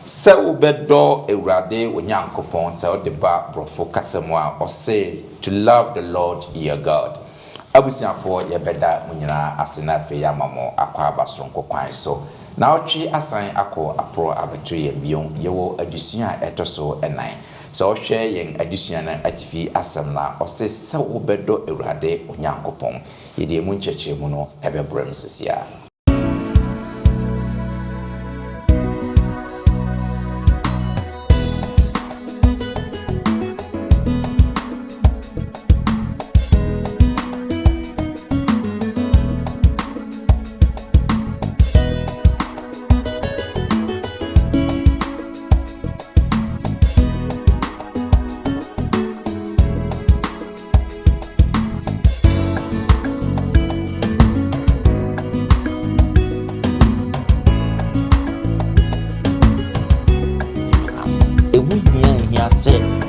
Se ubedo Ewurade Onyankopon se odeba brofo kasemu a ose to love the Lord your God. Abusiafo yebeda munyina asena fe ya mamo akwa abasronko kwan so. Na otwe asan akọ apro abeto ye bion yewo adusua etoso enan. Se ohwe yen adusua na atifi asem na ose se ubedo Ewurade Onyankopon. Yede mu ncheche mu no ebebrem sesia.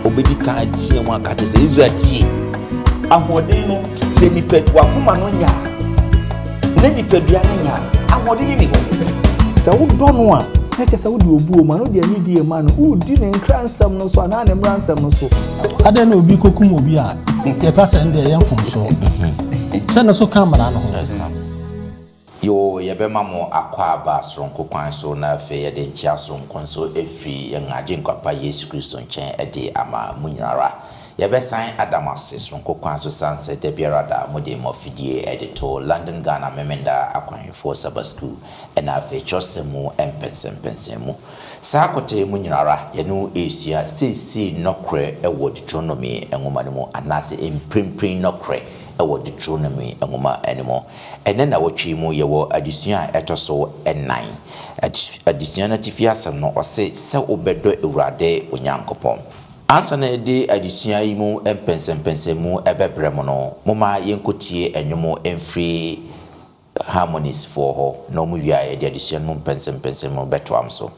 Obedi kan tie mu akate se Israel tie ahoden no se nipa wakoma no nya na nipa dua no nya ahoden ni ho se wo do no a na che se wo de obuo ma no de ani die ma no wo di ne nkransam no so ana ne mransam no so ade na obi kokum obi a ye pasa nde ye mfom so se na so kamera no yo yebema mo akwa ba sonko kwan so na fe ye de nchia sonko so efi yen age nkwapa Yesu Kristo nchen ede ama munyara yebesan adamase sonko kwan so sanse de biarada mode mofidie edito London Ghana memenda akwanfo Sabbath school na fe chosemu empensempensemu sa kote munyara ye no esia sesi nokre ewo Deuteronomy enwoma ne mu anase emprimprin nokre ewo Deuteronomy engoma anymore ene na wotwi mu yewo adisua etoso enan adisua na tifiasem no ose se obedo Ewurade Onyankopon ansa na de adisua yi mu empensempensemu ebebrem no moma yenkotie enwomo emfri harmonies for ho no mu wia ye de adisua mu empensempensemu beto amso.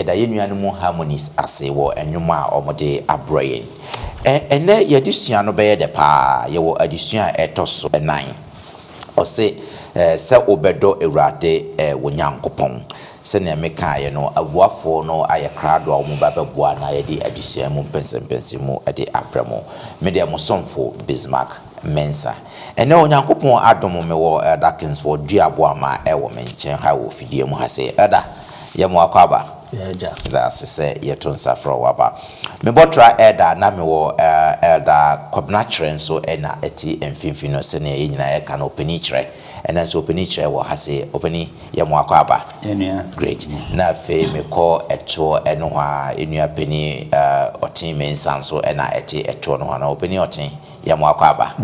yɛda yɛnnua no mu harmonies ase wɔ ɛnwoma a ɔmode abrɔ yɛn ɛnɛ yɛadesua no bɛyɛ dɛ paa yɛwɔ adesua a ɛtɔ so 9 ɔse sɛ wobɛdɔ Awurade wo Nyankopɔn sɛnea mekaeɛ no abuafoɔ no ayɛ krado a wɔn bɛbɛboa na yɛde adesua mu mpɛnsɛmpɛnsɛ mu de abrɛ mu mede mo somfo Bismarck Mensa ɛnɛ Onyankopɔn adom me wɔ Elder Kingsford Duaboama ɛwɔ me nkyɛn ha wɔ fidie mu ha sɛ Elder yɛmo akɔ aba da sɛ yɛto nsafrɛ waba me bɔtra Elder na me wɔ Elder Kwabena kyerɛ nso ɛna ɛti mfimfini no sɛnea yɛ nyinaa yɛka no opani kyerɛ ɛna nso opani kyerɛ wɔ ha sɛ opani yɛmo akɔ aba great na afei mekɔ ɛtoɔ ɛno hɔ a ɛnua pani ɔten Mensa nso ɛna ɛte ɛtoɔ no hɔ na opani ɔten yɛmo akɔ aba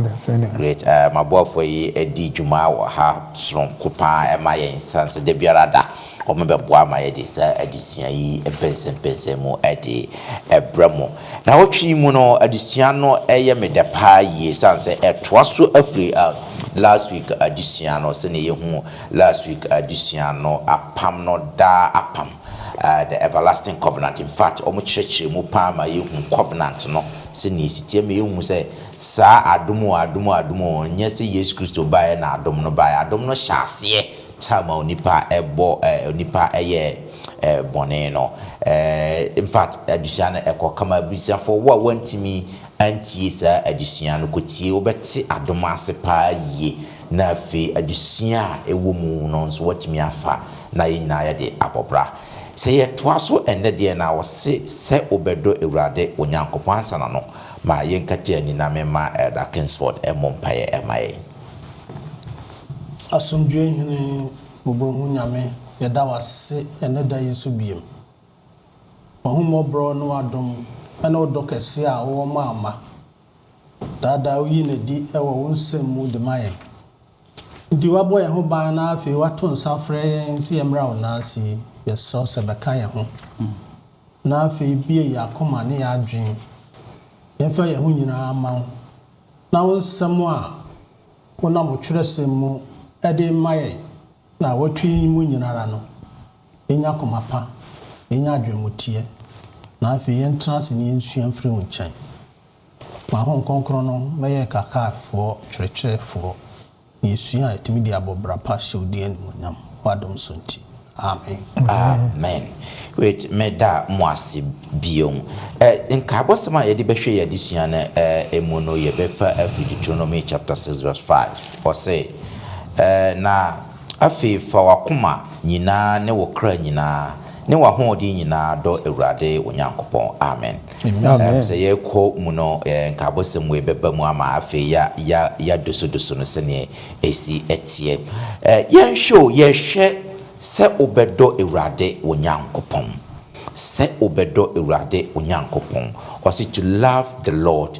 great maboafoɔ yi adi dwuma wɔ ha soronko paa ɛma yɛn sanse de biara da ɔmo bɛboa ma yɛde sɛ adesua yi mpɛnsɛmpɛnsɛ mu ɛde ɛbrɛ mu na wɔtwe mu no adesua no ɛyɛ me dɛ paa yie sanse ɛtoa so afiri last week adesua no sɛ ne yɛhu last week adesua no apam no da apam the everlasting covenant in fact ɔmo kyerɛkyerɛ mu paa ma yɛhu covenant no sɛ ne sitie me yɛhu sɛ saa adom nyɛ sɛ Yesu Kristo baeɛ na adom no baeɛ adom no hyɛ aseɛ tama onipa ɛbɔ onipa ɛyɛ bɔne no in fact adesua no ɛkɔ kama bisiafo wo a wantimi antie saa adesua no kotie wobɛte adom ase paa yie na afei adesua a ɛwɔ mu no nso watimi afa na yɛnyina yɛde abɔbra sɛ yɛtoa so ɛnɛ deɛ na wɔse sɛ wobɛdɔ Awurade wo Nyankopɔn ansana no ma yɛnkate ani na mema Elder Kingsford ɛmmɔ mpaeɛ ɛma yɛn asomdwe hene bobohu nyame yɛda wase ɛnɛ da yesu biem ɔhomɔborɔ no adom ɛna ɔdɔ kɛse a wɔwɔ ma ama daadaa woyi na di ɛwɔ wo nsɛm mu de ma yɛn nti wabɔ yɛn ho ban na afei wato nsa frɛ yɛn sɛ yɛmmra wo naase yɛsrɛ sɛ bɛka yɛn ho na afei bie yɛ akoma ne yɛ adwen yɛmfa yɛn ho nyinaa ma wo na wo nsɛm a wonam wo twerɛsɛm mu ɛde ma yɛn na watwi mu nyinara no yɛnya akoma pa yɛnya adwenmuteɛ na afei yɛntena ase ne yɛnsua mfiri wo nkyɛn ma ho nkɔnkɔn no mɛyɛ kakaafoɔ twerɛtwerɛfoɔ na yɛsua a yɛtumi de abɔbra pa hyɛ wo din animuonyam wadom so nti amen wait meda moase biom nka abosama yɛde bɛhwɛ yɛde sua no emu no yɛbɛfa afiri Deuteronomy chapter 6 verse 5 ɔsɛ na afei fa wakoma nyinaa ne wokra nyinaa ne wahoɔden nyinaa dɔ Awurade wo Nyankopɔn amen sɛ yɛkɔ mu no nka abosam we bɛba mu ama afei ya doso no sɛneɛ ɛsi ɛteɛ yɛhwɛ sɛ wobɛdɔ Awurade wo Nyankopɔn sɛ wobɛdɔ Awurade wo Nyankopɔn ɔse to love the Lord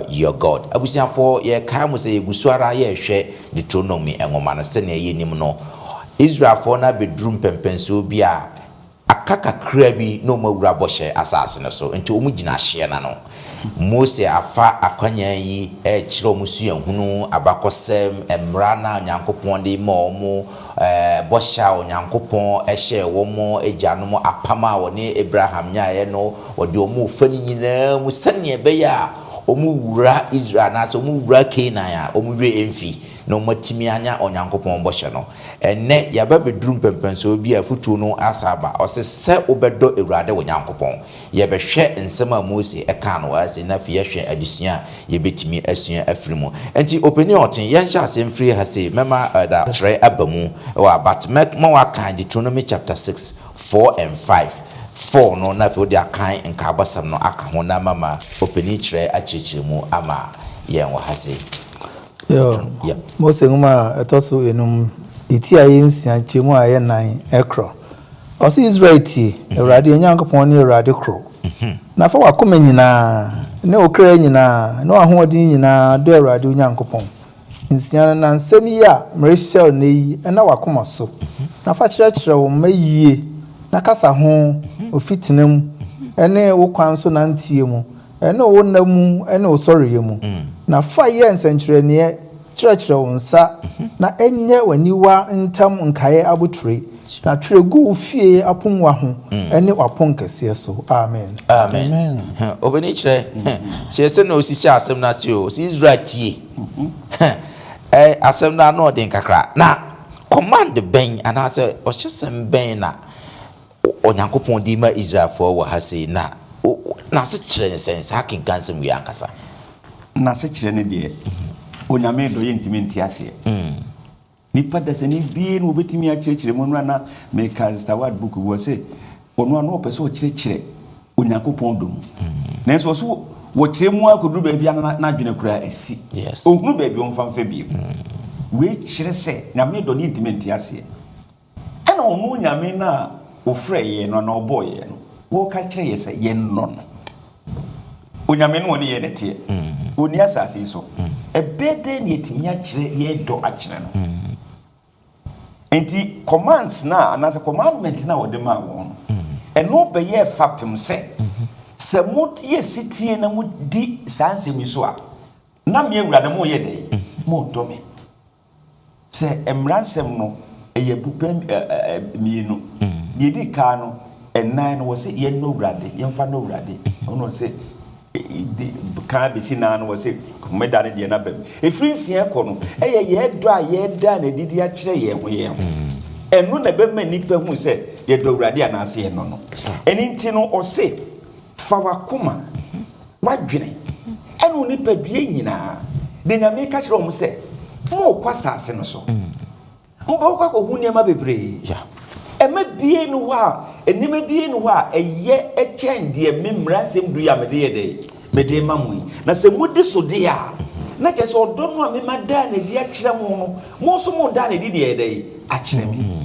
your God abusiafo yɛkaa mu sɛ yɛgusu ara yɛhwɛ Deuteronomy nwoma no sɛnea yɛnim no Israelfo na bedrum pɛmpɛnso bi a aka kakra bi na ɔmo awura bɔhyɛ asase no so nti ɔmo gyina hyeɛ na no Mose afa akwanya yi kyerɛ ɔmo suahunu abakɔsɛm mmara na Nyankopɔn de ma ɔmo bɔhyɛ a Nyankopɔn ɛhyɛ wɔn agyanom apam a wɔne Abraham nyaeɛ no wɔde ɔmo fa nyinaa mu sɛnea ɛbɛyɛ a ɔmo wura Israel na sɛ ɔmo wura Canaan a ɔmo wie emfi no matimi anya Onyankopɔn bɔhyɛ no ɛnɛ yaba bedrum pɛmpɛnso bi a futuo no asaba ɔse sɛ wobɛdɔ Awurade wo Nyankopɔn yɛbɛhwɛ nsɛm a Mose ɛka no ase na fi yɛhwɛ adesua yɛbɛtimi asua afiri mu enti openi ɔten yɛnhyɛ asɛm firi ha se mɛma da trɛ aba mu wɔ but ma waka Deuteronomy chapter 6 4 and 5 4 no na fi wode akan nka abasam no aka ho na mama openi trɛ akyerɛkyerɛ mu ama yɛn wɔ ha se Mose nguma etoso enum iti aye nsia chemu aye nan ekro osi Israel ti Awurade Nyankopɔn ne Awurade kro na fa wakoma nyina ne okra nyina ne wahoɔden nyina do Awurade Nyankopɔn nsia na nsɛm yi a mrehyew na yi na wakoma so na fa kyerɛkyerɛ wo mayie na kasa ho ofitenam ene wo kwan so na ntie mu ene wo namu ene wo sɔreyɛ mu na fa ye nsɛnkyerɛneɛ kyerɛkyerɛ wo nsa na enye waniwa ntam nkae abotre na twerɛ gu fie apongwa ho ɛne wapon kɛseɛ so amen amen obeni kyerɛ kyerɛ sɛ na osisi asɛm na se o si Israel tie asɛm na no den kakra na command bɛn anaasɛ ɔhyɛsɛm bɛn na onyankopɔn di ma Israel fo wɔ ha sei na se kyerɛ ne sɛn sa kenkan sɛm wi ankasa na se kyerɛ ne deɛ onyame do yɛ ntimi nti aseɛ nipa da sɛ ne bie no obetimi akyerɛkyerɛ mu no na meka staward book wo sɛ ɔno ano ɔpɛ sɛ ɔkyerɛkyerɛ onyankopɔn dom nanso so wɔkyerɛ mu akoduru baabi na adwene kura asi ohunu baabi ɔmfa bi we kyerɛ sɛ nyame do ne ntimi nti aseɛ ɛna ɔno nyame na ofrɛ yɛ no na ɔbɔ yɛ no wo ka kyerɛ yɛ sɛ yɛ no onyame no ne yɛ ne teɛ oni asase so ebede ne yɛtimi akyerɛ yɛ dɔ akyerɛ no enti commands na anasa commandment na wɔde ma wɔn ɛno bɛyɛ fapem sɛ mo yɛ sitie na mo di sansem yi so a na me awurade mo yɛ dɛ mo dɔ me sɛ emransem no ɛyɛ bupem mienu die di ka no ɛnan no wɔ sɛ yɛ no awurade yɛmfa no awurade ɔno sɛ ka be si na no wɔ sɛ komeda ne deɛ na bɛm efiri nsia kɔ no ɛyɛ yɛ dɔ a yɛ da na didi akyerɛ yɛ ho ɛno na bɛma nipa hu sɛ yɛ dɔ awurade anaase yɛ no ɛni nti no ɔse fa wakoma wadwene ɛno nipa bie nyinaa de nyame ka kyerɛ ɔmo sɛ mo kɔ asase no so mo bɛ kɔ akɔhu nneɛma bebree ɛma bie no hɔ a enima bie no hɔ a ɛyɛ ɛkyɛn deɛ mmemmra nsɛm du ya mede yɛ dɛ mede ma mo na sɛ mudi so de a na kyɛ sɛ ɔdɔ no a mema da na di akyerɛ mo no mo so mo da na di deɛ dɛ akyerɛ me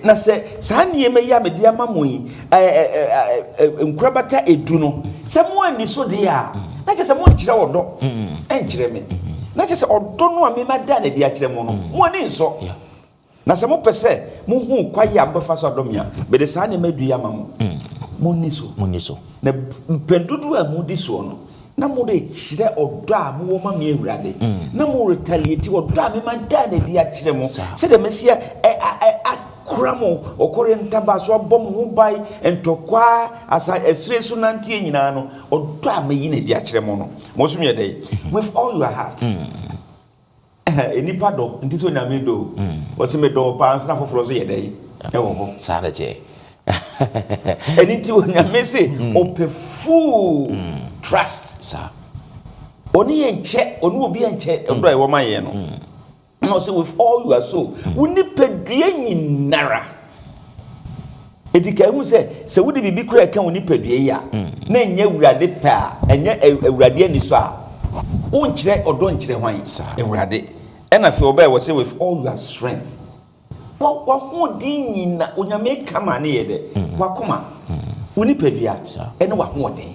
na sɛ saa nneɛma yi a mede ama mo yi nkurabata edu no sɛ mo ani so de a na kyɛ sɛ mo nkyerɛ ɔdɔ ɛnkyerɛ me na kyɛ sɛ ɔdɔ no a mema da na di akyerɛ mo no mo ani nsɔ na sɛ mo pɛ sɛ mo hu kwaye abɛfa so adɔm ya bɛde saa nneɛma du ya ma mo mo ni so na pendudu a mo di so no na mo de kyerɛ ɔdɔ a mo wɔ ma me awurade na mo retaliate ɔdɔ a me ma da na di akyerɛ mo sɛ de mesia akora mo ɔkɔre ntaba so abɔ mo ho bai ntɔkwa asa esire so nantie nyinaa no ɔdɔ a me yi na di akyerɛ mo no mo so yɛ dɛ with all your heart enipa dɔ nti so nyame do wɔsi me dɔ pa nso na foforɔ so yɛ dɛ ɛwɔ hɔ saa de kyɛ ɛni ti onyame se ɔpɛ full trust saa oni yɛ nkyɛ oni obi yɛ nkyɛ ɛdɔ a ɛwɔ ma yɛ no na ɔsɛ with all your soul wo nipadua nyinara edi ka ehu sɛ wodi bibi kura ɛka wo nipadua yi a na ɛnyɛ awurade pɛ a ɛnyɛ awurade ani so a wo nkyerɛ ɔdɔ nkyerɛ hwan awurade ɛna fi ɔbɛ wɔ sɛ with all your strength wahoɔden nyina onyame kama ne yɛ dɛ wakoma wo nipadua ɛne wahoɔden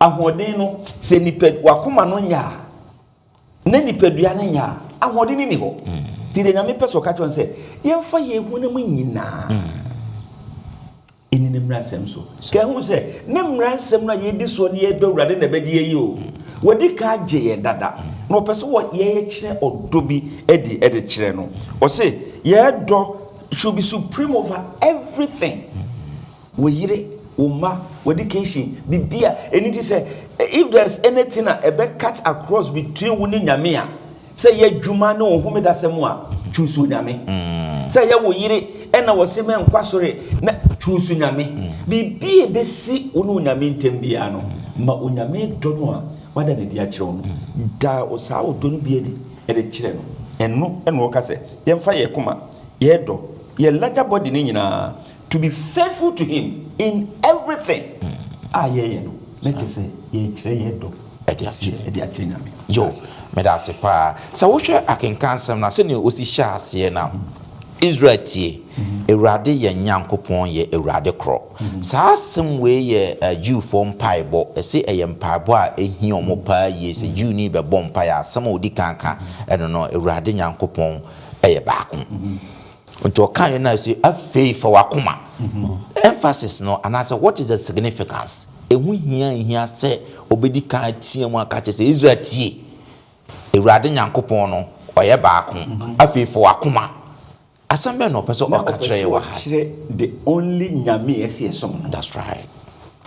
ahoɔden no sɛ nipa wakoma no nyɛ a na nipadua no nyɛ a ahoɔden ni hɔ ti de nyame pɛ sɛ ɔka kyerɛ sɛ yɛmfa yɛhu no mu nyinaa ɛni ne mmaransɛm so ka hu sɛ ne mmaransɛm no a yɛdi soɔ ne yɛdɔ awurade na ɛbɛgye yɛyi o wɔde ka agye yɛ dada na ɔpɛ sɛ yɛyɛ kyerɛ ɔdɔ bi ɛde kyerɛ no ɔse yɛdɔ should be supreme over everything wɔyere wɔma education bibia ɛni ti sɛ if there is anything a ɛbɛ cut across between wo ne nyame a sɛ yɛ dwuma ne wo home dasɛm a choose nyame sɛ yɛ wo yere ɛna wɔ se mɛ nkwa sore na choose nyame bibia bɛsi wo ne nyame ntem bia no ma onyame dɔ no a wada na di akyerɛ no da o saa o dɔ no bi ɛde kyerɛ no ɛno ɛna wɔka sɛ yɛmfa yɛ koma yɛ dɔ yɛ larger body ne nyinaa to be faithful to him in everything a yɛyɛ no na kyerɛ sɛ yɛkyerɛ yɛ dɔ ɛde akyerɛ nyame yo meda ase paa sɛ wohwɛ akenka nsɛm na sɛ ne osi hyɛ aseɛ na Israel tie Awurade yɛ Nyankopɔn yɛ Awurade korɔ saa asɛm wei yɛ Jewfo mpaebɔ ɛsɛ ɛyɛ mpaebɔ a ɛhia ɔmo paa yie sɛ Jew ni bɛbɔ mpaeɛ asɛm a odi kanka ɛno no Awurade Nyankopɔn ɛyɛ baako nti ɔka yɛ na sɛ afei fa wakoma emphasis no anaasɛ what is the significance ɛho hia sɛ obedi kan tie mu aka kyerɛ sɛ Israel tie Awurade Nyankopɔn no ɔyɛ baako afei fa wakoma Asambe no person okatre wa the only nyame ese som. That's right.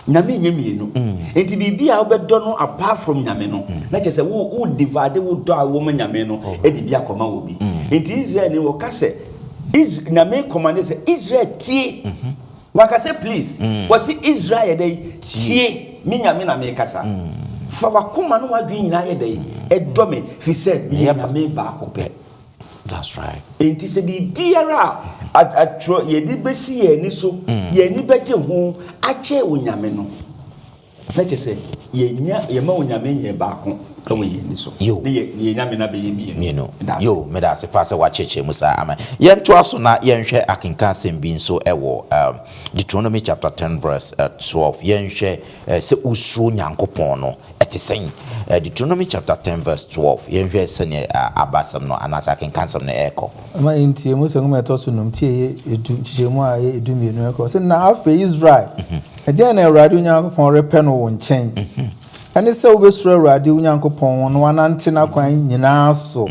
Nyame nyame no. Enti bibia obedo no apart from nyame no. Na chese wo divide wo do a wo nyame no e bibia koma wo bi. Enti Israel ni wo ka se nyame command say Israel tie. Waka say please. Was Israel dey tie me nyame na me kasa. Fa wakoma no wadwe nyina ye dey e do me fi say me nyame ba ko pe. That's right. Enti se bi biara atro ye di besi ye ni so ye ni beje ho ache onyame no. Na che se ye ma onyame nye ba ko to ye ni so. Ye nyame na be ye mi no. Yo me da se pa se wa cheche musa ama. Ye nto aso na ye nhwe akenka sembi so ewo Deuteronomy chapter 10 verse 12. Ye nhwe se usuro nyankopon no etisen. Deuteronomy chapter 10 verse 12. Ye nhwe se ne abasam no anasa akenka sam na eko. Ama intie mo se ngoma to so nom tie edu chichemu a edu mienu eko. Se na afa Israel. Eje na Awurade nyankopon repe no wo nchen. Ani se obesuro Awurade nyankopon no wanante na kwan nyina so.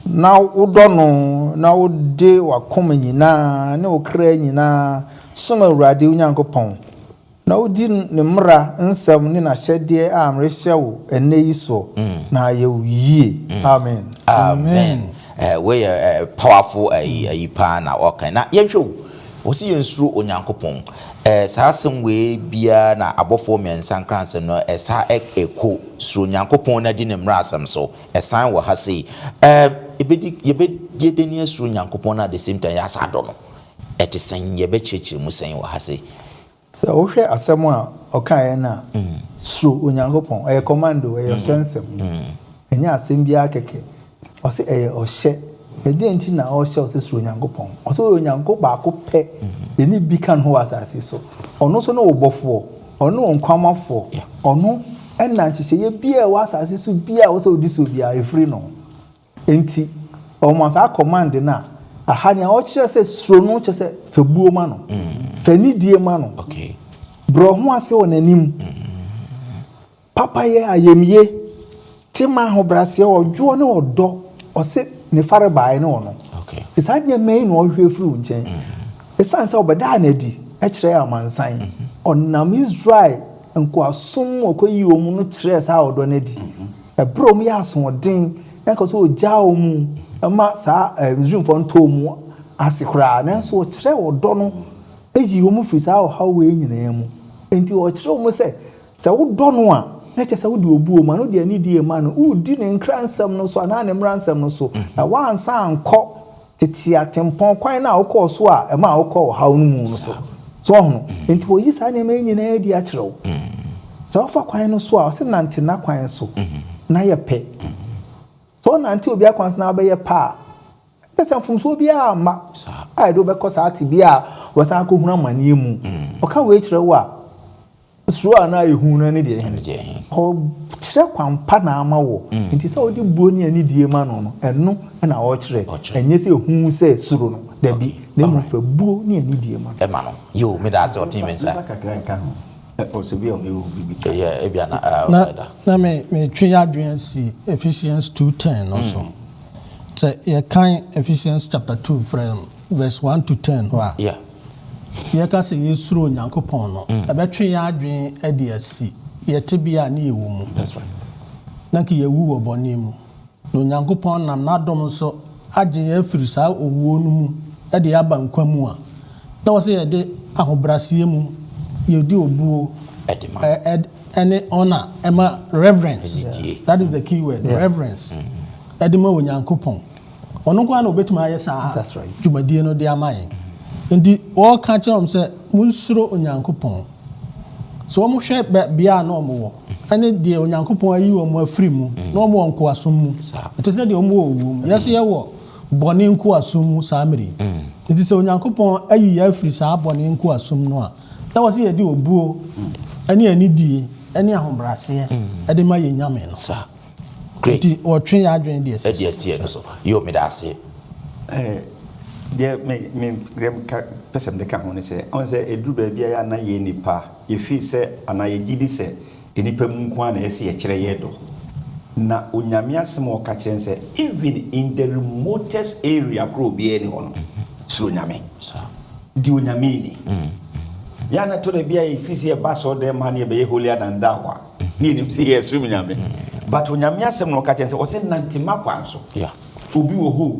Na wodo no na wode wakoma nyina ne okra nyina som Awurade nyankopon. Na wodi ne mra nsam ne na hyede a amrehye wo ene yiso na ye yie. Amen. Amen. We powerful pa na okay na yenhwe wosi yensuru onyankopon saasem we bia na abofo mensan kranse no esa eko suru onyankopon na di ne mra asem so esan wo ha sei ebedi yebedeni suru onyankopon na the same time ya sado no etisen yebecheche musen wo ha sei so wohwe asem a okaye na suru onyankopon commando chensem enya asem bia keke ose ohye enti na ohye ose suru onyankopon ose onyankopon ba ko pe eni bi kan ho asase so ono so no obofo ono onkwamafo ono enna nchihye bia wa asase so bia wo so odiso bia efri no enti o ma sa command na ahania o kire se suro no kire se febuo ma no fanidie ma no okay bro ho ase wonanim papa ye ayemie tima ho brase odwo ne odo ose ne fare bae ne ono okay isanye mei no ohwe fru nchen esanse obeda na di e kire amansan onam Israel nko asom okoyi omu no kire sa odo na di e brom ya asodin enko so oja omu ama sa Israelfo nto mu asekura na so kire odo no eji omu firi sa ha we nyina mu enti o kire omu se wodo no a na che se wodi obuo ma no de ani die ma no udi ne nkransam no so na ne mransam no so na wansa anko tete atempon kwan na wokọ so a e ma wokọ ha no mu no so hono enti wo yi sa ne ma nyina adi a kirew so fa kwan no so a se nante na kwan so na ye pe so nante obi akwan na ba ye pa pesa fumso obi a ma ai do be ko sa ati bi a wo sa ko huna mane mu o ka we kirew a suru na ehu na ne de o kire kwampa na ama wo nti se odi buo ni ani die ma no no eno na o kire enye se ehu se suru no da bi na mu fa buo ni ani die ma e ma no yo me da se otin mensa o se bi o me bibi yeah e bia na me twe adwen si Ephesians 2:10 also say ye kan Ephesians chapter 2 from verse 1 to 10 wa yeah ye ka se yesuro onyankopon no ebetwe ya adwen ade asi ye tebia na ewu mu that's right na ki yewu wo boni mu no onyankopon nam na dom so agye ye firi sa owuo no mu ade aba nkwa mu a na wo se ye de ahobrasie mu ye di obuo ene honor ema reverence that is the key word reverence edema onyankopon ono kwa na obetuma ayesa that's right djumadie no de amaye ndi o ka chirom se munsuro onyankopon so mo hwe bia na omo wo ane de onyankopon ayi wo mo afiri mu na omo nko asom mu ete se de omo wo mu yeso ye wo bone nko asom mu samiri enti se onyankopon ayi ya afiri sa bone nko asom no a na wo se ye de obuo ane ani die ane ahombrase ade ma ye nyame no sa great o twen ya adwen de esi esi no so yo me da se de me person de kan ho se on se edu ba bia ya na ye nipa ye fi se ana ye gidi se enipa mu nko na ese ye kire ye do na onyame asem o ka kire se even in the remotest area kro bia ni ho no suro nyame di onyame ni ya na to bia ifisi e ba so de ma na be holier than thou wa ni ni si yes suro nyame but onyame asem no ka chen se o se nantima kwanso obi wo ho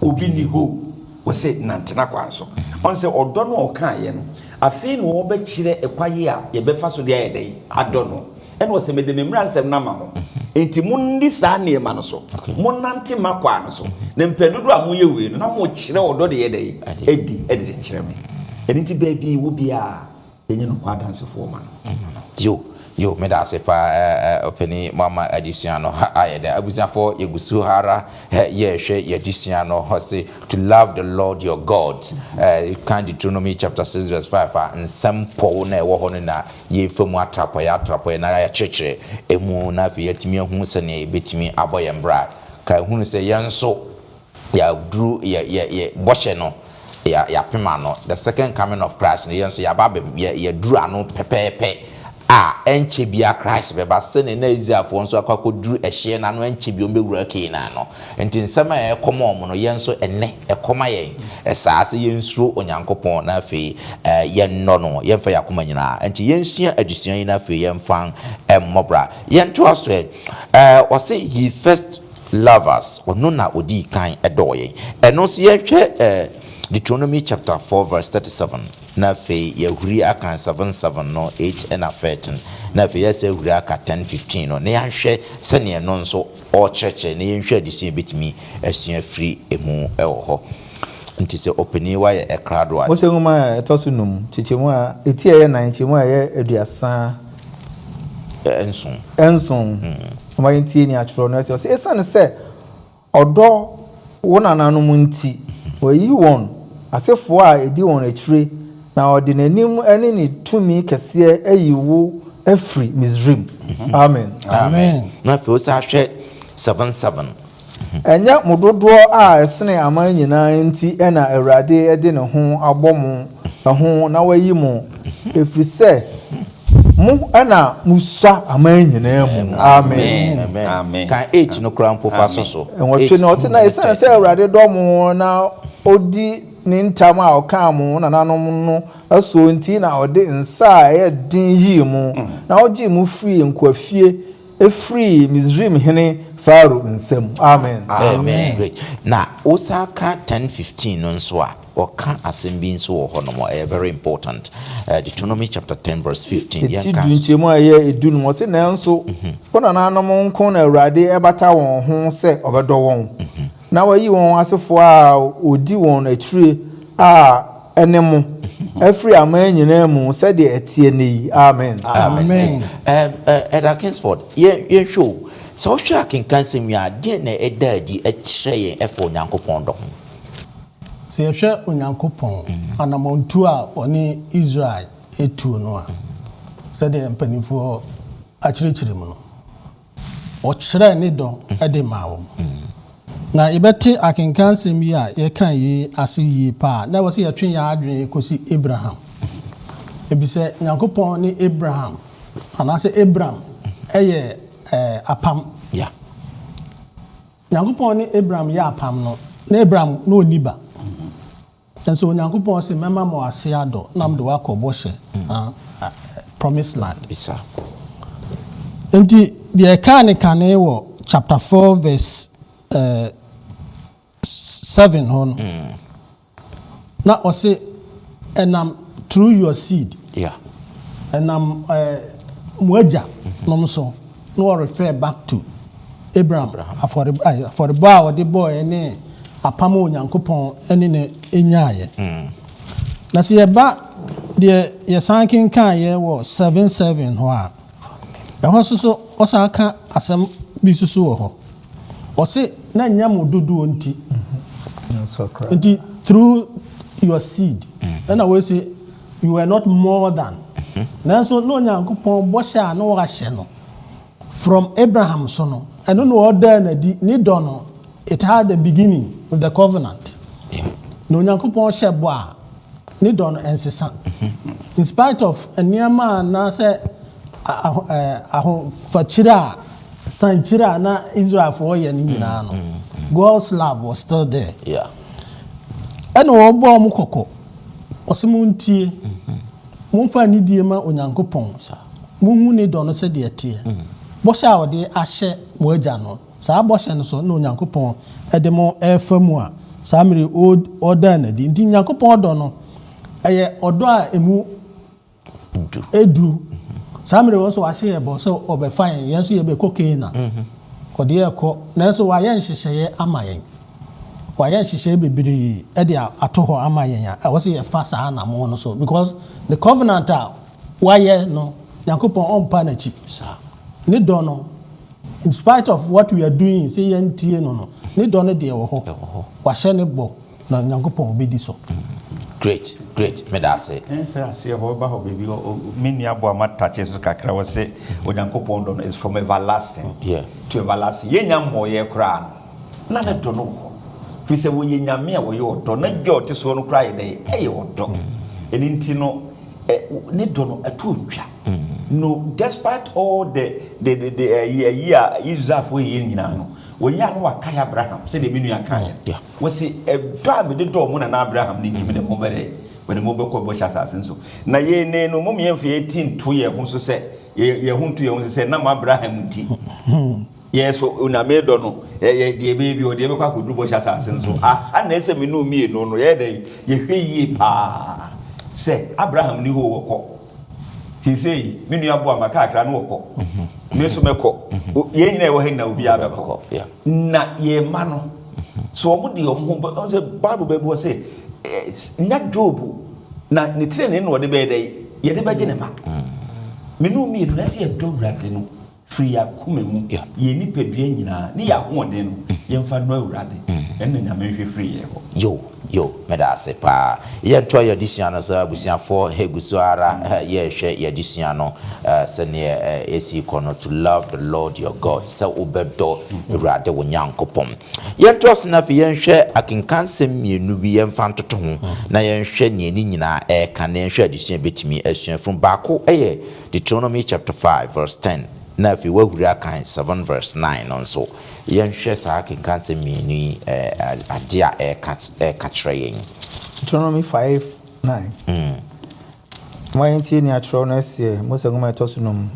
obi ni ho o se nantina kwanso on se odo no o kan ye no afi no wo be kire ekwaye a ye be fa so de ayedai adono ene o se me de memra nsem na ma mo enti mundi sa na e ma no so monante makwa no so ne mpedudu a mo ye we no na mo kire odo de ayedai edi kire me eni ti baby wo bia enye no kwa dance for ma yo me da se pa openi mama adisiano ayede abusafo yegusu hara ye hwe yedisiano ho say to love the Lord your God kind Deuteronomy chapter 6 verse 5 nsem po na ewo ho na ye famu atrapo na ya chekere emu na fi yetimi hu se ne betimi aboye mbra ka hu se yenso ya dru ye boshe no ya pema no the second coming of Christ ne yenso ya babe ye dru anu pepepe enche bia Christ beba sene na Israel fo nso akwakoduru ehye na no enche bi ombewura Canaan no enti nsema ekoma omo no yenso enne ekoma yen esaase yensuro onyankopon na afi yenno no yemfa yakoma nyina enti yensua adusuan yi na afi yemfan emmobra yento aso o say he first love us ono na odi kan edoye eno so yehwe Deuteronomy chapter 4 verse 37 na fe yahuri aka 7:7 no 8 and 13 na fe yase yahuri aka 10:15 no ne yahwe sene no nso o cheche ne yehwe adisi betimi asua free emu ewo ho nti se openi wa ye ekrado a mo se ngoma etosunum chichemu a eti eye nan chichemu a ye aduasa enson ma yenti ni atro no se esane se odo wona nanom nti oyi won asefo a edi won akire na ordinanim ene ni tumi kese ayiwo afri Misrim amen na fe o sa hwe 7:7 enya mododo a esene aman nyina nti ena awurade ede ne ho abomu ho na wayi mu efrise mu ana musa aman nyina mu amen kan 8 no krampo fa so enwotwe no se na esene se awurade domo na odi ni ntam a okamu na nanom no aso nti na ode nsa e din yi mu na oji mu free nkwafie free Misrim hene Pharaoh nsem amen great na osaka 10:15 no nso a oka asembi nso wo ho no very important Deuteronomy chapter 10 verse 15 yanka ti dunchemu aye edunu mo se na nso kona nanom nko na awurade ebata won ho se obedo won na wayi won asefo a odi won atire a enemu every aman nyina mu said the etie nei amen Edda Kingsford ye show so shaking kansem ya de na edadi a kire yen efo nyankopon do ho se yehwe onyankopon anamontu a oni Israel etu no a said the mpanifo a kire mu no o kire ne do ede mawo na ibeti akinkansem yi a ye kan yi ase yi pa na wose yetwen ya adwen kosi Abraham ebise nyankopon ni Abraham anase Abraham eye apam nyankopon ni Abraham ya apam no na Abraham no oniba enso nyankopon se mema mo ase ado nam do akobo hye promised land bisa enti de kane wo chapter 4 verse 7 hon na o say enam through your seed enam muaja nom so no refer back to Abraham for the boy the boy ene apam onyankopon ene ne enyaye na se ye ba de ye sankin kan ye wo 7:7 ho a ho so o sa aka asem bi susu wo ho o se na nyam dodo nti nti through your seed and I will say you are not more than na so no nyankopon bo hye na wo hye no from Abraham so no and no order na di ni do no it had the beginning of the covenant no nyankopon hye bo a ni do no ensesa in spite of eniama na say fachira sanchira na Israel for ye ni nyina no God's love was still there ɛna wɔbɔ ɔmo kɔkɔ ɔsɛ mo ntie momfa ni die ma onyankopɔn mohu ne dɔ no sɛ deɛ teɛ bɔhyɛ a ɔde ahyɛ mo agya no saa bɔhyɛ no so na onyankopɔn ɛde mo ɛfa mu a saa mmere ɔda na di nti nyankopɔn dɔ no ɛyɛ ɔdɔ a emu edu saa mmere wɔn so wahyɛ yɛ bɔ sɛ ɔbɛfa yɛn so yɛbɛkɔ Keena kɔde yɛkɔ nanso wayɛ nhyehyɛeɛ ama yɛn wayɛ nhyehyɛeɛ bebree ɛde ato hɔ ama yɛn a ɛwɔ sɛ yɛfa saa anamo no so because the covenant a wayɛ no nyankopɔn ɔmpa n'akyi ne dɔ no in spite of what we are doing sɛ yɛntie no ne dɔ no deɛ wɔ hɔ wahyɛ ne bɔ na nyankopɔn obɛdi so. Great me da say say ho ba ho baby me ni abo ama touch so kakra wo say onyankopon do is from everlasting to everlasting ye nya mo ye kra na ne do no fi say wo ye nya me a wo ye odo na gye ote so no kra ye dey e ye odo eni nti no ne do no atotwa no despite all the year Israel for ye nyina no wo ya no wakaya Abraham say de menu akaya wo say do a me de do mo na Abraham ni ntimi de mo bere when mo be ko bo chasase so na ye ne no mo me mfa 18 to ye ho so say ye ho to ye ho say na Abraham nti yes so una me do no ye de be o de be kwa kodu bo chasase so na ese me no mi no ye de ye hwe yi pa say Abraham ni ho woko he say me nu abo amaka akra no woko me so meko ye nyina e wo he na obi abeko na ye ma no so omo de omo ho say Bible be bo say nya Job na ne tire ne no de be dey ye de be gine ma me nu mi na say do wrade no free akuma mu ye ni pedua nyina ne ya ho de no ye mfa no awrade en na nya me hwe free ye ho yo me da se pa ye nto ye disia no so abusiafo heguso ara ye hwe ye disia no se ne esi kono to love the Lord your God so obedo awrade wo nyankopom ye nto se na fe ye hwe akenkansem mienu bi ye mfa ntoto ho na ye hwe ne ni nyina ka ne hwe adisia betimi asua from baako Deuteronomy chapter 5 verse 10 na fi wahura kan 7 verse 9 on so yen hwe sa akenkansem mienu adia ka kyerɛ Deuteronomy 5:9 Mayentie ni atro na se Mose ngoma etoso nom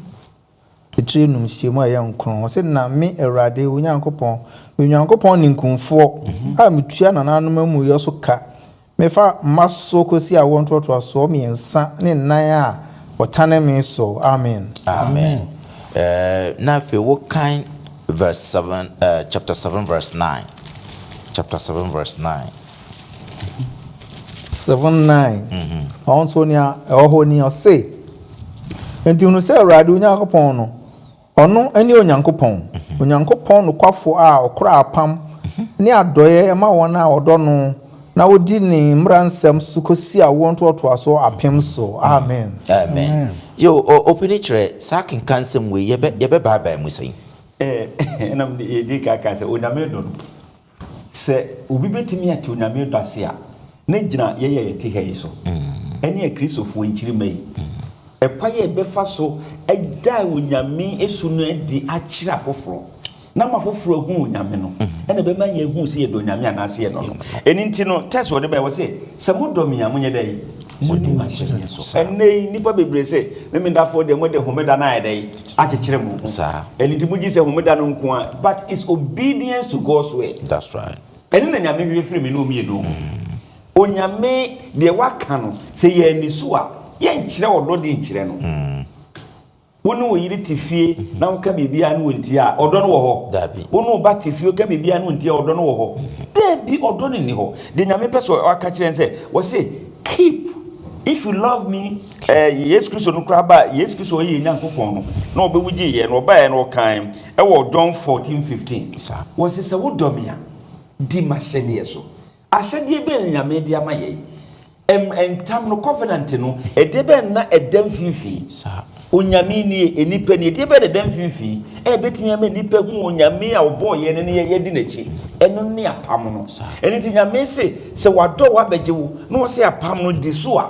etire num hyemu aye nkron o se na me Awurade onyankopɔn ni nkumfo a metua nananom amu yo so ka mefa maso kosi a wontoto so miensa ne nan a wotane me so amen na fe wo kan verse 7 chapter 7 verse 9 7:9 also nia eho ni o say enti unu say Awurade onyankopɔn no ono ani onyankopɔn no kwafo a okra apam ne adoye ma wona odo no na wodi ni mransem sukosi a wontoto aso apem so amen yo openichre sakin kansem we yebe baba mu sei enam de di kaka se oname do no se obi betimi ati oname do ase a na gina ye te ha yi so ene a kristofo nchiri mai epaye befa so eda onyame esu no edi akira foforo na mafoforo hu onyame no ene be man ye hu se ye do onyame anase ye no eni nti no test wo de be wo se modom ya munye dai modi ma so ene nipa bebre se me ndafo de mode homeda na ya dai akekere mu sa eni ti muji se homeda no nko a but it's obedience to God's way. That's right. Eni na nyame hwe free me no mi edo onyame de waka no se ye nisu a ye nkire odo de nkire no wonu oyiri tifie na woka bibia no wonti a odo no wo ho wonu ba tifie ka bibia no wonti a odo no wo ho debi odo ni ho de nyame peso waka kire nse wo se keep if you love me yes Christ no kraba yes Christ o ye nyankopon no na obewuji ye no ba ye no kan e wo John 14:15 wo se wo domia di mashede so ashede be nyame di ama ye entam no covenant no edebe na edam fifi onyame ni enipa ni edebe na edam fifi betimi ama nipa hu onyame a obo ye ne ye di nachi eno ne apam no eniti nyame se wado wa begewo no se apam no di so a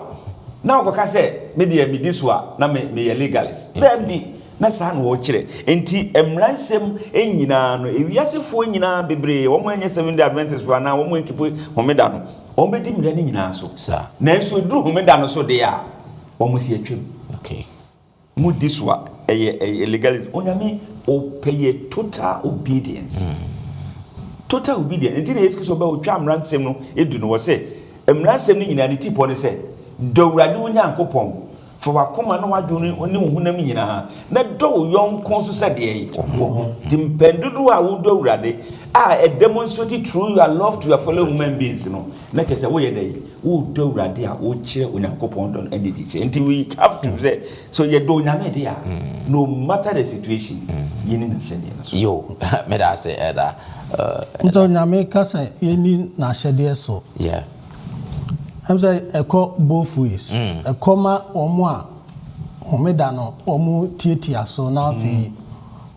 na okoka se me de mi di so a na me ye legalist then bi na sa na wo kire enti emransem enyina no ewiasefo enyina bebre wo mo anye 7 Adventist fo na wo mo enkipo homeda no ombedi mira ni nyina so Sir. nanso duru homeda no so de a omusi atwam Okay. mu diswa legalism onyame opeye total obedience total obedience nti na yesu so ba otwa amransem no edu no wo se amransem ni nyina ne tipo ne se dowurade onyankopɔn for wakoma no wadwo ne honam nyina na do yonko so se de yi dimpendudu a wo dowurade a demonstrate through your love to your fellow human beings no na kese wo ye dey wo dowurade a wo kire onyankopɔn don edidi nti we have to say so ye do nyame dey no matter the situation yini na shede na so Yo, me da say Eda. nto nyame ka say yeni na hyede so Yeah. I'm say eko both ways ekoma omo a omeda no omo tietia so na afi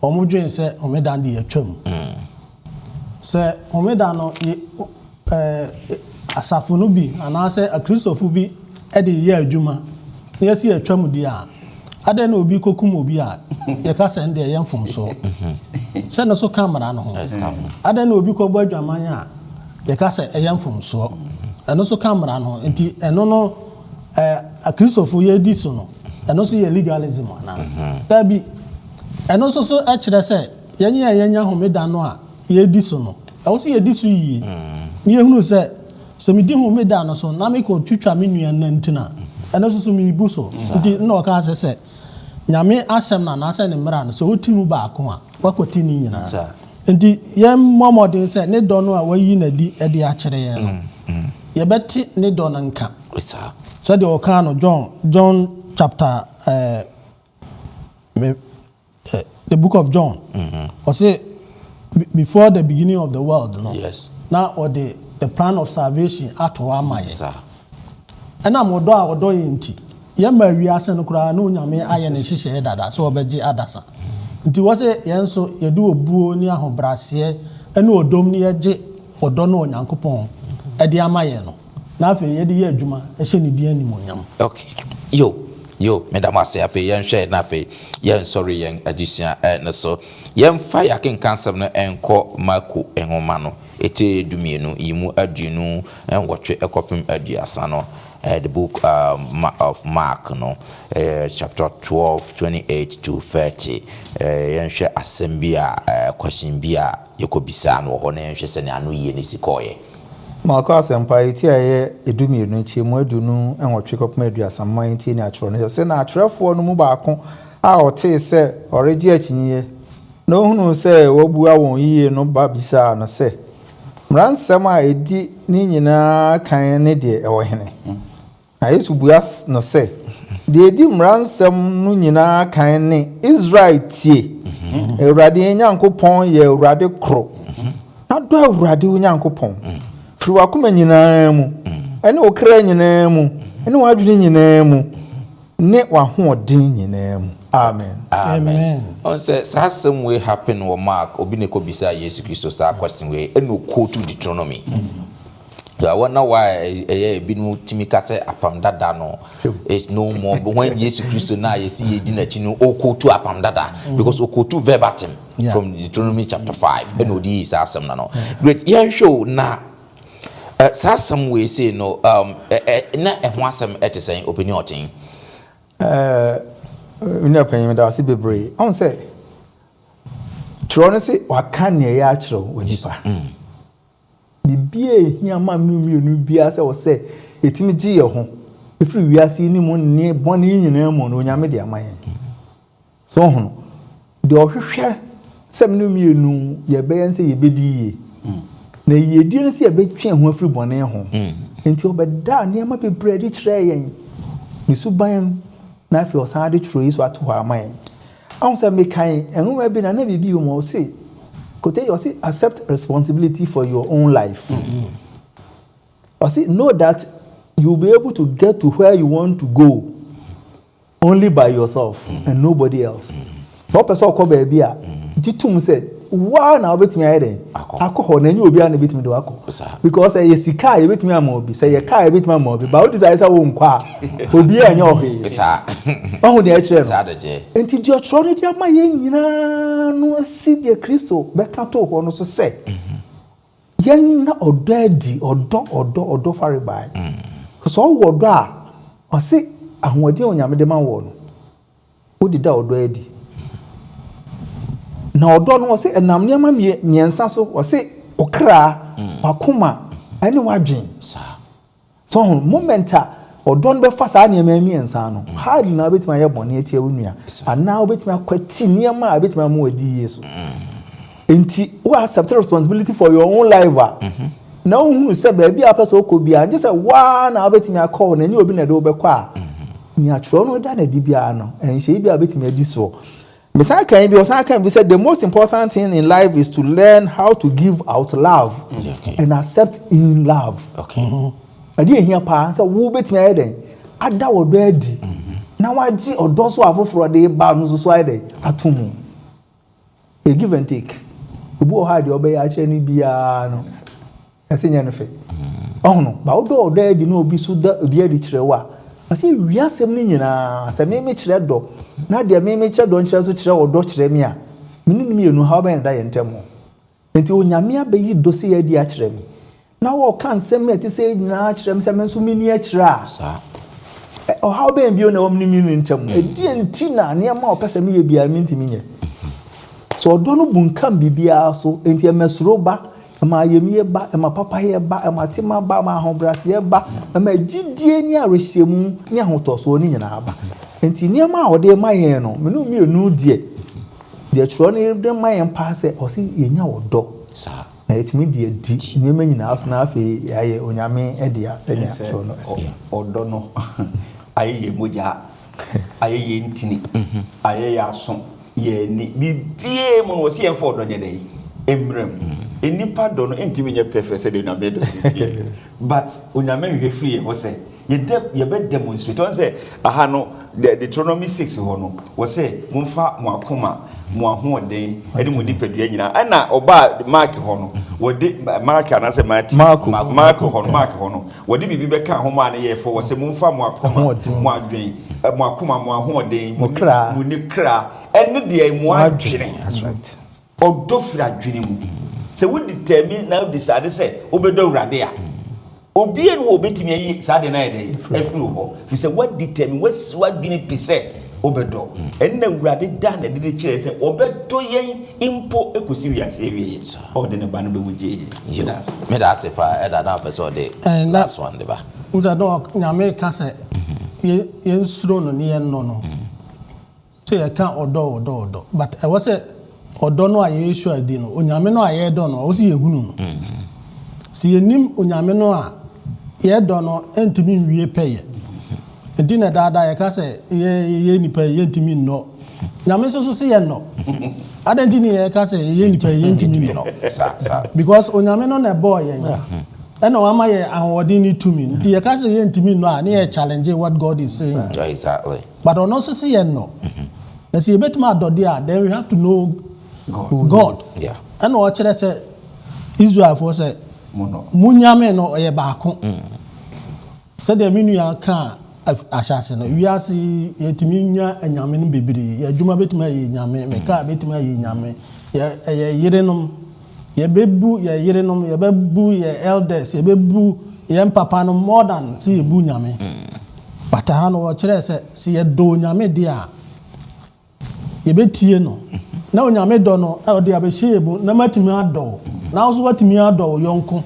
omo dwen say omeda de atwam say omeda no asafo no bi ana say akristofo bi e de ye adwuma na yesi atwam di a ade na obi kokum obi a ye ka say nde ye mfom so say no so camera no ho ade na obi ko bo adwaman a ye ka say ye mfom so eno so camera no nti eno no akristofo ye di so no eno so ye legalism na tabi eno so e kire say yenya homeda no a ye di so no e wo so ye di so yi ni ehunu say se mi di homeda no so na me ko twitwa me nua na ntina eno so mi bu so nti na o ka say nyame asem na say ne mra no so otimu ba ko a wakoti ni nyina nti ye momodin say ne do no a wayi na di e de a kire ye no ye beti ne do na nka so de o ka no John chapter the book of John or say before the beginning of the world no Yes. now or the plan of salvation at wa mai and am odo a odo yinti ye ma wi ase no kura na onyame aye ne hihye dada so obeji adasa nti wo se ye nso ye de obuo ni ahobrase ene odom ni ye odo na onyankopon e de amaye no na afi ye de ye adwuma e hye ne di anim onyam. Okay. Yo, madam ase afi yen hwe na afi yen sorry yen adisia no so yen fa yakin kansem no enko mako enhoma no ete dumienu yimu aduenu enwotwe ekopim aduasa no the book of Mark no chapter 12:28 to 30 yen hwe asembia question bia yekobisa no ho na yen hwe se ne anu ye ne sikoye Malko asempa iti aye edumienu nchi mu adunu enwotwe kopma aduasa man ti ni atro ne se na atrefo no mu baako a ote se oregi akinye na ohunu se wobu awon yiye no ba bisa no se mransem a edi ni nyina kan ne de ewo hene na Yesu buas no se de edi mransem no nyina kan ne Israel tie Ewurade Nyankopon ye Ewurade kro na do Ewurade Nyankopon firi wakoma nyinaa mu ene okra nyinaa mu ene wadwene nyinaa mu ne wahoɔden nyinaa mu amen on say some way happen wo Mark obi ne ko bisa Yesu Kristo sa question we eno quote Deuteronomy I wonder why binu timika say apam dada no is no more but when Yesu Kristo na yesi yedi na chi no quote apam dada because o quote verbatim from Deuteronomy chapter 5 eno di is asem na no great yen show na some way say no na ehwo asem etesen opinion tin we opinion da si bebre on say tro no say waka ne ya akiro onipa bibie hia ma mienu bia say wo say etimi gi ye ho efiri wiase ni mu ne bone nyina mu no nyame de amaye so hono de ohwehwe sem no mienu ye be yan say ye bedi na yedi no say ye betwe ho afiri bone ho enti obeda ne ma bebre di kire yen ni suban na afi osan de tro yiso ato ha amaye am say me kan enuma bi na bibi mo say kote you see accept responsibility for your own life. You see know that you'll be able to get to where you want to go only by yourself and nobody else. So person ko baby a jitum said wa na obetimi ayede akọ na nyi obi a na betimi do akọ because ye sika ye betimi ama obi say ye car ye betimi ama obi ba o desire say wo nkwa obi a nya ohe sa ohu de akire sa de je enti di otro no di ama ye nyina no asi de Kristo beka to ho no so say yen na odadi odo faribai so odo a ose ahode onyame de ma wo no odi da odo adi na odo no ose enam ne ma miensa so ose okra wakoma ene wadwen so momenta odo no be fa sa ne ma miensa no hard na betima ye bone atia wonua ana obetima kwati ne ma abetima ma wadi yesu enti we accept responsibility for your own life na ohunu se ba bia pese okobia je se wa na obetimi akọ na ni obi na de obekọ a ni atro no da na di bia no enhye bia obetimi adi so me say kan bi o say kan bi say the most important thing in life is to learn how to give out love and accept in love adi ehia pa say wo betimi ayeden ada wodo adi na waji odo so afoforo de ba no so ayeden atomu a give and take obu o ha de obey a che ni bia no asenya no fe no ba odo adi no obi so da obi adi kirewa asi wiasem ni nyina asem me kire do na de me kire do nkire so kire odo kire mi a minu mi enu ha ba da ye ntemo enti onyame abayi do se adi a kire mi na wo kan sem eti se nyina kire mi se me so mi ni a kire a sa o ha ba bi o na wo mi ni ntemo edi enti na ne ma o pese mi ye bia mi ntimi nye so odo no bunkam bibia so enti emesuro ba ma yemie ba ma papa ye ba ma tima ba ma hobrase ba ma gidie ni arehyiemu ni ahotoso ni nyina ba enti niam a ode ma yen no menu mi enu de tro ni de ma yen pa se o si yenya odo sa na etimi de di niam nyina aso na afi aye onyame e de asenya tro no odo no aye moja aye ntini aye aso ye ni bibie mo no si en for odo de dey emrem enipa do no entimi nye perfect de na bedo sitie but onyame hwe free ho se ye be demonstrate on say aha no Deuteronomy 6 ho no wo se mumfa mo akoma mo ahoden ene mo dipadua nyina ana oba mark ho no wo de mark ana se mark ho no wo de bibi be ka ho ma na ye fo wo se mumfa mo akoma mo adwen mo akoma mo ahoden mo ni kra ene de mo adwene that's right odo fra adwene mu se we determine now decide say obedo urade a obi en wo betimi ayi sa de na ede efuru ho fi se what determine what dwene pese obedo en na urade da na de kire se obedo yen impo ekosi wiase wie o de ne ba no be wuje me da se fa e da na pese o de last one de ba uza do nyame ka se yen suro no ne yen no so ye ka odo but I was odo no aye sure adi no onyame no aye do no o si yehunu no si yenim onyame no a ye do no entimi nwie peye edi na dada ye ka se ye nipa ye entimi no nyame so si ye no adenti ni ye ka se ye nipa ye entimi no sa because onyame no na boy ye ena wa ma ye ahodi ni tumi ndi ye ka se ye entimi no a na ye challenge what God is saying exactly but ono so si ye no na si ebetima adode a then we have to know God. Yeah. And what I said, Israel for say, Munyame no ye baako. Said the minu ya kan ashase no. We are see yetiminya enyame no bebiri. Ye djuma betima ye nyame, me ka betima ye nyame. Ye yerenom, ye bebu ye yerenom, ye bebu ye elders, ye bebu ye papa no more than see ye bu nyame. But I know what I say, see ye do nyame dia. Ye betie no. Na onyame do no e ode abehye ebu na matimi ado na so watimi ado yonko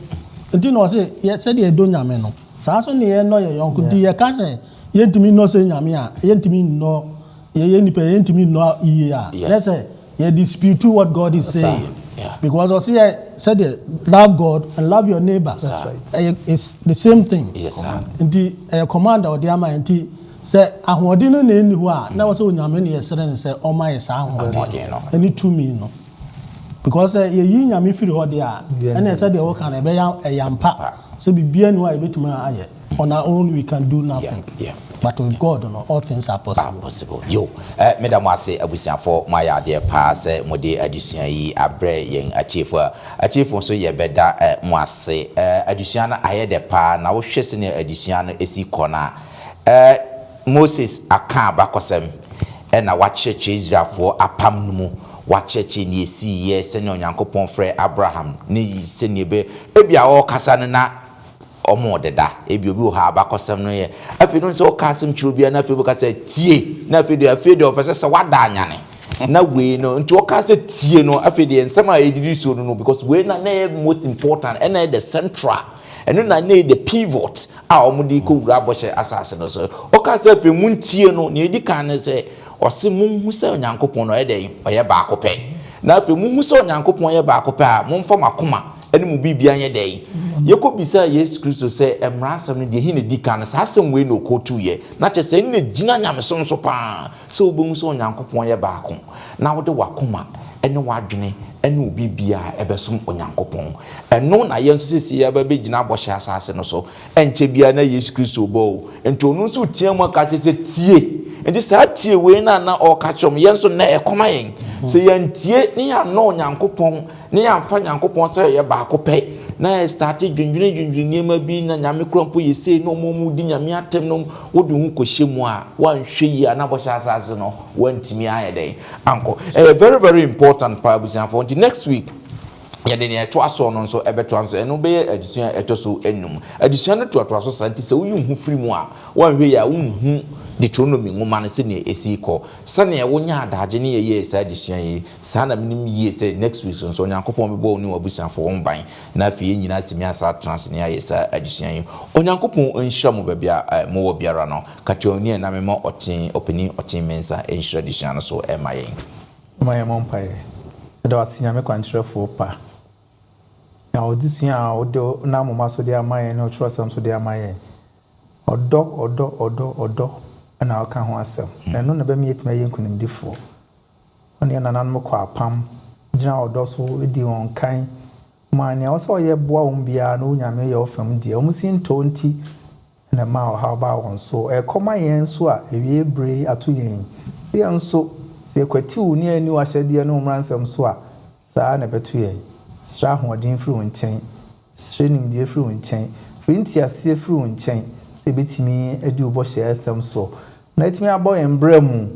enti no se ye se de do nyame no saa so ne ye no ye yonko di ye ka se ye ntimi no se nyame a ye ntimi no ye nipa ye ntimi no iye a let's say ye dispute what God is saying because o say said love God and love your neighbor that's right it's the same thing yes sir enti commander ode ama enti se ahodi no na eni ho a na wo se onyame ne yesere ne se o ma yesa ahodi no eni tumi no because ye yi nyame firi ho de a na se de wo kan e be yampa se bibia ni wa e betuma aye on our own we can do nothing but with God no all things are possible yo madam ase abusiafo ma ya de pa se mode adusuan yi abre yen achiefo so ye beda mo ase adusuan na aye de pa na wo hwese ne adusuan no esi kona Moses aka abakosem na wacheche Israelfo apam no mu wacheche ni esi ye sene onyankopon frɛ Abraham ne yi sene be ebia o kasa no na omo deda ebi obi ha abakosem no ye afi no se o kasem chiro bia na afi bo kasa tie na afi de o pese se wada anyane na we no nti o kasa tie no afi de nsem a ediri so no because we na most important and the central and na the pivot a omudi ko wura bohye asase no so o kasa afi mu tie no ne edi kan ne se o se mu hu se onyankopon no e den o ye ba akopɛ na afi mu hu se onyankopon ye ba akopɛ a mo mfa makoma ene mu bibia nye den Yekobisa Yesu Kristo say emrasam no de hi ne dika no asem we no kotu ye na che say ne gina nyameso nso pa so obomu so onyankopon ye baako na wode wakoma ene wadwene ene obibia ebesom onyankopon eno na ye nso sesi ya ba begina abohye asase no so enche bia na Yesu Kristo bo ento onu nso tiamu aka che say tie enti sa tie we na o ka chom ye nso na ekoma yen se yantie ne ya no onyankopon ne ya mfa onyankopon say ye baako pe na start dwendwene niema bi na nyame krompo yese no momu di nyame atem no wode hu kohyemu a wanhwe yi na bohye asase no wantimi ayeden anko very very important parabusian for the next week yede ne eto aso no nso ebeto anso eno be adisuan etoso enum adisuan no to aso santi se woyi hu firi mu a wanhwe ya wonhu Deuteronomy ngoma no se ne esi ko sane wonya adaje ne ye sa adisuan yi sa na minim ye se next week so onyankopon be bo ni wabusan fo won ban na afie nyina simi asa trans ne ye sa adisuan yi onyankopon enhira mo bia mo wo biara no kationi na memo otin opini otin mensa enhira adisuan no so e mayen mayen monpaye da wasinya me kwantrefo pa na odisuan a odo na moma so de amayen no trosam so de amayen odo na aka ho asem na no na be me yetima ye nkunimdifo oni na nanom kwa apam gina odo so edi won kan ma ne o so ye boa won bia no nyame ye ofam die o musin to nti na ma o ha ba won so e koma yen so a ewie bre ato yen ye nso se kwati u ni ani wa hyede no mransam so a saa na beto yen sra hodin firi won chen srenim die firi won chen frinti ase firi won chen se betimi edi ubo hye asem so na etimi abo embremu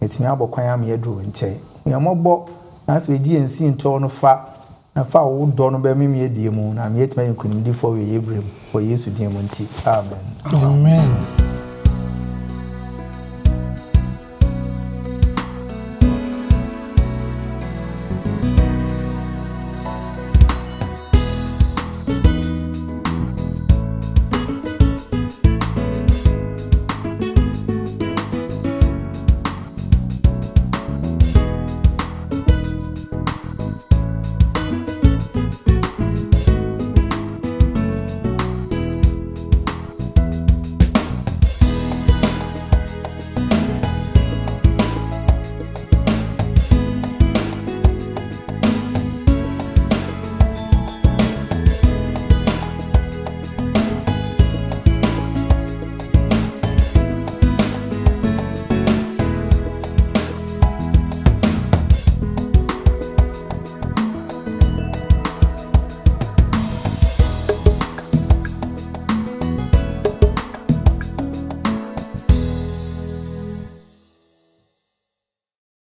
etimi abo kwan am ye duro nche me mobo na fa gi ensi nto no fa na fa wo do no be me die mu na me etimi yankunim di fo we yebrem for Yesu din mu nti amen